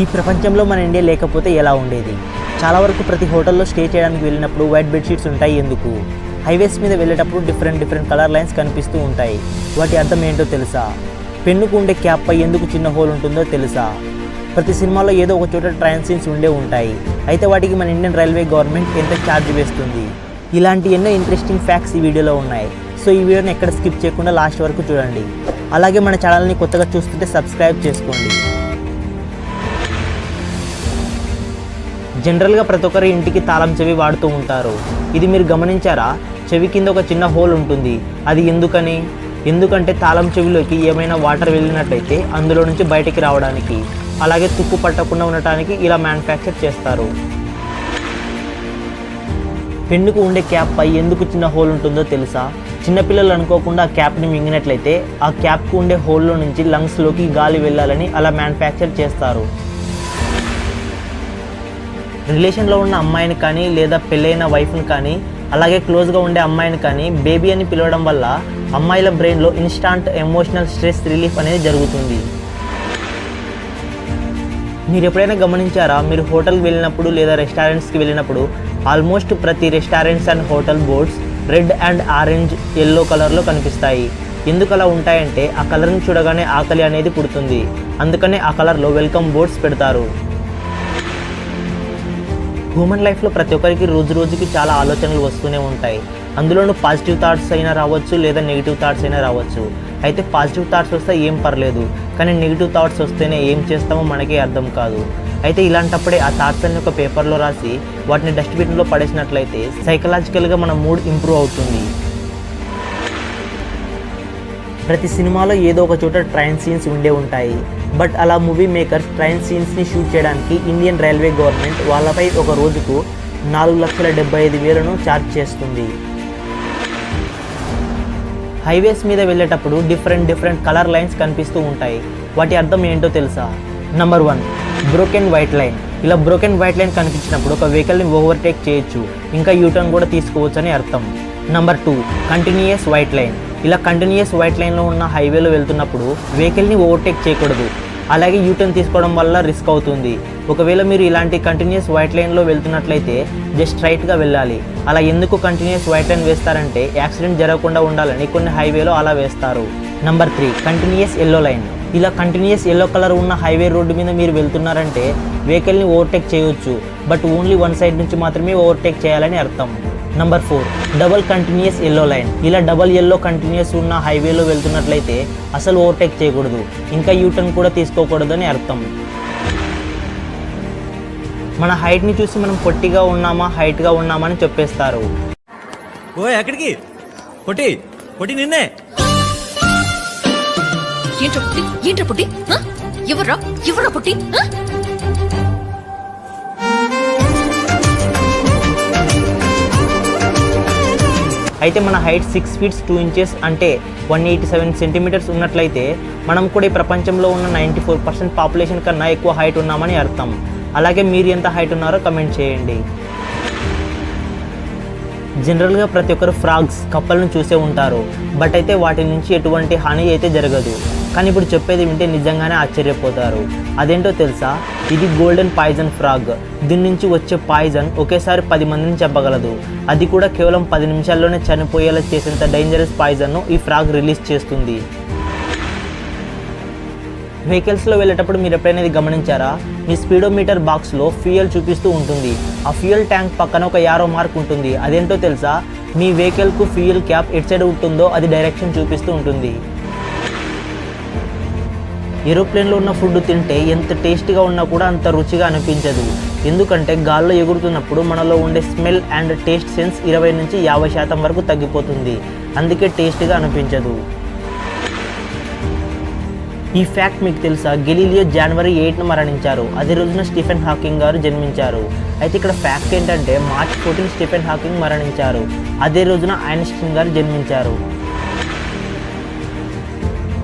ఈ ప్రపంచంలో మన ఇండియా లేకపోతే ఎలా ఉండేది? చాలా వరకు ప్రతి హోటల్లో స్టే చేయడానికి వెళ్ళినప్పుడు వైట్ బెడ్షీట్స్ ఉంటాయి. ఎందుకు? హైవేస్ మీద వెళ్ళేటప్పుడు డిఫరెంట్ కలర్ లైన్స్ కనిపిస్తూ ఉంటాయి. వాటి అర్థం ఏంటో తెలుసా? పెన్నుకు ఉండే క్యాప్ పై ఎందుకు చిన్న హోల్ ఉంటుందో తెలుసా? ప్రతి సినిమాలో ఏదో ఒక చోట ట్రైన్ సీన్స్ ఉండే ఉంటాయి. అయితే వాటికి మన ఇండియన్ రైల్వే గవర్నమెంట్ ఎంత ఛార్జ్ వేస్తుంది? ఇలాంటి ఎన్నో ఇంట్రెస్టింగ్ ఫ్యాక్ట్స్ ఈ వీడియోలో ఉన్నాయి. సో ఈ వీడియోని ఎక్కడ స్కిప్ చేయకుండా లాస్ట్ వరకు చూడండి. అలాగే మన ఛానల్ని కొత్తగా చూస్తుంటే సబ్స్క్రైబ్ చేసుకోండి. జనరల్గా ప్రతి ఒక్కరి ఇంటికి తాళం చెవి వాడుతూ ఉంటారు. ఇది మీరు గమనించారా? చెవి కింద ఒక చిన్న హోల్ ఉంటుంది. అది ఎందుకంటే తాళం చెవిలోకి ఏమైనా వాటర్ వెళ్ళినట్లయితే అందులో నుంచి బయటికి రావడానికి, అలాగే తుప్పు పట్టకుండా ఉండటానికి ఇలా మ్యానుఫ్యాక్చర్ చేస్తారు. పెన్నుకు ఉండే క్యాప్ పై ఎందుకు చిన్న హోల్ ఉంటుందో తెలుసా? చిన్నపిల్లలు అనుకోకుండా ఆ క్యాప్ని మింగినట్లయితే ఆ క్యాప్కు ఉండే హోల్లో నుంచి లంగ్స్లోకి గాలి వెళ్ళాలని అలా మ్యానుఫ్యాక్చర్ చేస్తారు. రిలేషన్లో ఉన్న అమ్మాయిని కానీ లేదా పెళ్ళైన వైఫ్ని కానీ అలాగే క్లోజ్గా ఉండే అమ్మాయిని కానీ బేబీ అని పిలవడం వల్ల అమ్మాయిల బ్రెయిన్లో ఇన్స్టాంట్ ఎమోషనల్ స్ట్రెస్ రిలీఫ్ అనేది జరుగుతుంది. మీరు ఎప్పుడైనా గమనించారా? మీరు హోటల్కి వెళ్ళినప్పుడు లేదా రెస్టారెంట్స్కి వెళ్ళినప్పుడు ఆల్మోస్ట్ ప్రతి restaurants and hotel boards red and orange, yellow కలర్లో కనిపిస్తాయి. ఎందుకు అలా ఉంటాయంటే ఆ కలర్ని చూడగానే ఆకలి అనేది పుడుతుంది. అందుకనే ఆ కలర్లో వెల్కమ్ బోర్డ్స్ పెడతారు. హ్యూమన్ లైఫ్లో ప్రతి ఒక్కరికి రోజుకి చాలా ఆలోచనలు వస్తూనే ఉంటాయి. అందులోనూ పాజిటివ్ థాట్స్ అయినా రావచ్చు లేదా నెగిటివ్ థాట్స్ అయినా రావచ్చు. అయితే పాజిటివ్ థాట్స్ వస్తే ఏం పర్లేదు, కానీ నెగిటివ్ థాట్స్ వస్తేనే ఏం చేస్తామో మనకే అర్థం కాదు. అయితే ఇలాంటప్పుడే ఆ థాట్స్ అన్ని ఒక పేపర్లో రాసి వాటిని డస్ట్బిన్లో పడేసినట్లయితే సైకలాజికల్గా మన మూడ్ ఇంప్రూవ్ అవుతుంది. ప్రతి సినిమాలో ఏదో ఒక చోట ట్రైన్ సీన్స్ ఉండే ఉంటాయి. బట్ అలా మూవీ మేకర్స్ ట్రైన్ సీన్స్ని షూట్ చేయడానికి ఇండియన్ రైల్వే గవర్నమెంట్ వాళ్ళపై ఒక రోజుకు 4,75,000 ఛార్జ్ చేస్తుంది. హైవేస్ మీద వెళ్ళేటప్పుడు డిఫరెంట్ కలర్ లైన్స్ కనిపిస్తూ ఉంటాయి. వాటి అర్థం ఏంటో తెలుసా? Number 1, broken white line. ఇలా బ్రోకెన్ వైట్ లైన్ కనిపించినప్పుడు ఒక వెహికల్ని ఓవర్టేక్ చేయొచ్చు, ఇంకా యూటర్న్ కూడా తీసుకోవచ్చు అని అర్థం. Number 2, continuous white line. ఇలా కంటిన్యూయస్ వైట్ లైన్లో ఉన్న హైవేలో వెళ్తున్నప్పుడు వెహికల్ని ఓవర్టేక్ చేయకూడదు, అలాగే యూటర్న్ తీసుకోవడం వల్ల రిస్క్ అవుతుంది. ఒకవేళ మీరు ఇలాంటి కంటిన్యూయస్ వైట్ లైన్లో వెళ్తున్నట్లయితే జస్ట్ స్ట్రైట్గా వెళ్ళాలి. అలా ఎందుకు కంటిన్యూయస్ వైట్ లైన్ వేస్తారంటే యాక్సిడెంట్ జరగకుండా ఉండాలని కొన్ని హైవేలో అలా వేస్తారు. Number 3, continuous yellow line. ఇలా కంటిన్యూయస్ ఎల్లో కలర్ ఉన్న హైవే రోడ్డు మీద మీరు వెళ్తున్నారంటే వెహికల్ని ఓవర్టేక్ చేయొచ్చు, బట్ ఓన్లీ వన్ సైడ్ నుంచి మాత్రమే ఓవర్టేక్ చేయాలని అర్థం. Number 4, double continuous yellow line. ఇలా డబల్ ఎల్లో కంటిన్యూయస్ ఉన్న హైవేలో వెళ్తున్నట్లయితే అసలు ఓవర్టేక్ చేయకూడదు, ఇంకా యూటర్న్ కూడా తీసుకోకూడదు అని అర్థం. మన హైట్ని చూసి మనం పొట్టిగా ఉన్నామా హైట్గా ఉన్నామా అని చెప్పేస్తారు. ఓ ఎక్కడికి? పొట్టి నిన్నే. ఏంట్రా పుట్టి? ఎవర్రా పుట్టి? అయితే మన హైట్ 6 feet 2 inches అంటే 187 centimeters ఉన్నట్లయితే మనం కూడా ఈ ప్రపంచంలో ఉన్న 94% పాపులేషన్ కన్నా ఎక్కువ హైట్ ఉన్నామని అర్థం. అలాగే మీరు ఎంత హైట్ ఉన్నారో కమెంట్ చేయండి. జనరల్గా ప్రతి ఒక్కరు ఫ్రాగ్స్, కప్పలను చూసే ఉంటారు, బట్ అయితే వాటి నుంచి ఎటువంటి హాని అయితే జరగదు. కానీ ఇప్పుడు చెప్పేది వింటే నిజంగానే ఆశ్చర్యపోతారు. అదేంటో తెలుసా? ఇది గోల్డెన్ పాయిజన్ ఫ్రాగ్. దీని నుంచి వచ్చే పాయిజన్ ఒకేసారి 10 మందిని చంపగలదు. అది కూడా కేవలం 10 నిమిషాల్లోనే చనిపోయేలా చేసేంత డేంజరస్ పాయిజన్ను ఈ ఫ్రాగ్ రిలీజ్ చేస్తుంది. వెహికల్స్లో వెళ్ళేటప్పుడు మీరు ఎప్పుడైనా ఇది గమనించారా? మీ స్పీడోమీటర్ బాక్స్లో ఫ్యూయల్ చూపిస్తూ ఉంటుంది. ఆ ఫ్యూయల్ ట్యాంక్ పక్కన ఒక యారో మార్క్ ఉంటుంది. అదేంటో తెలుసా? మీ వెహికల్కు ఫ్యూయల్ క్యాప్ ఎటు సైడ్ ఉంటుందో అది డైరెక్షన్ చూపిస్తూ ఉంటుంది. ఏరోప్లేన్లో ఉన్న ఫుడ్ తింటే ఎంత టేస్టీగా ఉన్నా కూడా అంత రుచిగా అనిపించదు. ఎందుకంటే గాల్లో ఎగురుతున్నప్పుడు మనలో ఉండే స్మెల్ అండ్ టేస్ట్ సెన్స్ 20 నుంచి 50% వరకు తగ్గిపోతుంది. అందుకే టేస్టీగా అనిపించదు. ఈ ఫ్యాక్ట్ మీకు తెలుసా? గెలీలియో January 8న మరణించారు. అదే రోజున స్టీఫెన్ హాకింగ్ గారు జన్మించారు. అయితే ఇక్కడ ఫ్యాక్ట్ ఏంటంటే March 14 స్టీఫెన్ హాకింగ్ మరణించారు. అదే రోజున ఐన్స్టీన్ గారు జన్మించారు.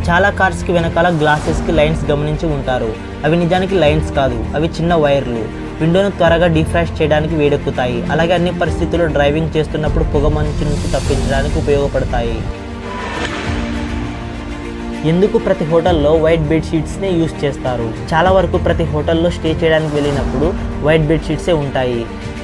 చాలా కార్స్కి వెనకాల గ్లాసెస్కి లైన్స్ గమనించి ఉంటారు. అవి నిజానికి లైన్స్ కాదు, అవి చిన్న వైర్లు. విండోను త్వరగా డిఫ్రాస్ట్ చేయడానికి వేడెక్కుతాయి. అలాగే అన్ని పరిస్థితుల్లో డ్రైవింగ్ చేస్తున్నప్పుడు పొగ మంచు నుంచి తప్పించడానికి ఉపయోగపడతాయి. ఎందుకు ప్రతి హోటల్లో వైట్ బెడ్షీట్స్నే యూస్ చేస్తారు? చాలా వరకు ప్రతి హోటల్లో స్టే చేయడానికి వెళ్ళినప్పుడు వైట్ బెడ్షీట్సే ఉంటాయి.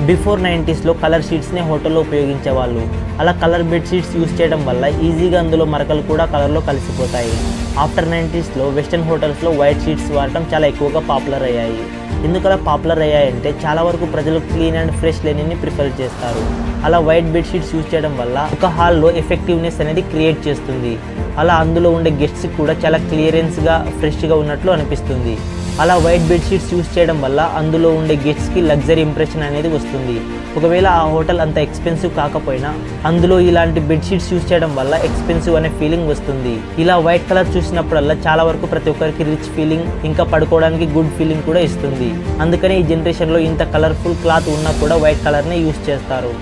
బిఫోర్ 90sలో కలర్ షీట్స్నే హోటల్లో ఉపయోగించేవాళ్ళు. అలా కలర్ బెడ్షీట్స్ యూస్ చేయడం వల్ల ఈజీగా అందులో మరకలు కూడా కలర్లో కలిసిపోతాయి. ఆఫ్టర్ 90sలో వెస్టర్న్ హోటల్స్లో వైట్ షీట్స్ వాడటం చాలా ఎక్కువగా పాపులర్ అయ్యాయి. ఎందుకు అలా పాపులర్ అయ్యాయంటే చాలా వరకు ప్రజలు క్లీన్ అండ్ ఫ్రెష్ లెనిన్ని ప్రిఫర్ చేస్తారు. అలా వైట్ బెడ్షీట్స్ యూజ్ చేయడం వల్ల ఒక హాల్లో ఎఫెక్టివ్నెస్ అనేది క్రియేట్ చేస్తుంది. అలా అందులో ఉండే గెస్ట్స్కి కూడా చాలా క్లియరెన్స్గా ఫ్రెష్గా ఉన్నట్లు అనిపిస్తుంది. అలా వైట్ బెడ్షీట్స్ యూజ్ చేయడం వల్ల అందులో ఉండే గెస్ట్స్కి లగ్జరీ ఇంప్రెషన్ అనేది వస్తుంది. ఒకవేళ ఆ హోటల్ అంత ఎక్స్పెన్సివ్ కాకపోయినా అందులో ఇలాంటి బెడ్షీట్స్ యూజ్ చేయడం వల్ల ఎక్స్పెన్సివ్ అనే ఫీలింగ్ వస్తుంది. ఇలా వైట్ కలర్ చూసినప్పుడల్లా చాలా వరకు ప్రతి ఒక్కరికి రిచ్ ఫీలింగ్, ఇంకా పడుకోవడానికి గుడ్ ఫీలింగ్ కూడా ఇస్తుంది. అందుకనే ఈ జనరేషన్లో ఇంత కలర్ఫుల్ క్లాత్ ఉన్నా కూడా వైట్ కలర్నే యూజ్ చేస్తారు.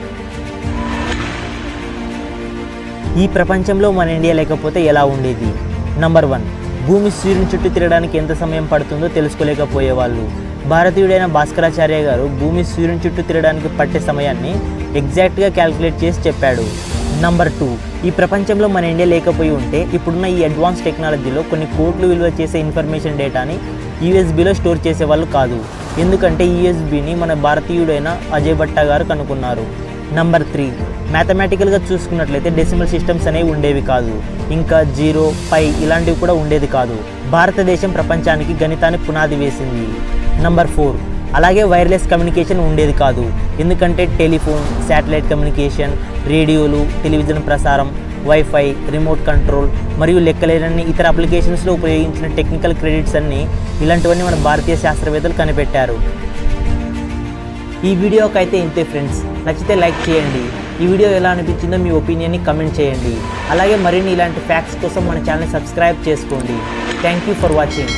ఈ ప్రపంచంలో మన ఇండియా లేకపోతే ఎలా ఉండేది? నంబర్ 1, భూమి సూర్యుని చుట్టూ తిరగడానికి ఎంత సమయం పడుతుందో తెలుసుకోలేకపోయేవాళ్ళు. భారతీయుడైన భాస్కరాచార్య గారు భూమి సూర్యుని చుట్టూ తిరగడానికి పట్టే సమయాన్ని ఎగ్జాక్ట్గా క్యాల్కులేట్ చేసి చెప్పాడు. నంబర్ 2, ఈ ప్రపంచంలో మన ఇండియా లేకపోయి ఉంటే ఇప్పుడున్న ఈ అడ్వాన్స్ టెక్నాలజీలో కొన్ని కోట్లు విలువ చేసే ఇన్ఫర్మేషన్ డేటాని యూఎస్బీలో స్టోర్ చేసేవాళ్ళు కాదు. ఎందుకంటే యూఎస్బీని మన భారతీయుడైన అజయ్ భట్టా గారు కనుక్కున్నారు. నంబర్ 3, మ్యాథమెటికల్గా చూసుకున్నట్లయితే డెసిమల్ సిస్టమ్స్ అనేవి ఉండేవి కాదు. ఇంకా 0, పై ఇలాంటివి కూడా ఉండేది కాదు. భారతదేశం ప్రపంచానికి గణితాన్ని పునాది వేసింది. నంబర్ 4, అలాగే వైర్లెస్ కమ్యూనికేషన్ ఉండేది కాదు. ఎందుకంటే టెలిఫోన్, శాటిలైట్ కమ్యూనికేషన్, రేడియోలు, టెలివిజన్ ప్రసారం, వైఫై, రిమోట్ కంట్రోల్ మరియు లెక్కలేనన్ని ఇతర అప్లికేషన్స్లో ఉపయోగించిన టెక్నికల్ క్రెడిట్స్ అన్నీ ఇలాంటివన్నీ మన భారతీయ శాస్త్రవేత్తలు కనిపెట్టారు. ఈ వీడియోకి అయితే ఇంతే ఫ్రెండ్స్. నచ్చితే లైక్ చేయండి. ఈ వీడియో ఎలా అనిపించిందో మీ ఒపీనియన్ని కమెంట్ చేయండి. అలాగే మరిన్ని ఇలాంటి ఫ్యాక్ట్స్ కోసం మన ఛానల్ సబ్స్క్రైబ్ చేసుకోండి. Thank you for watching.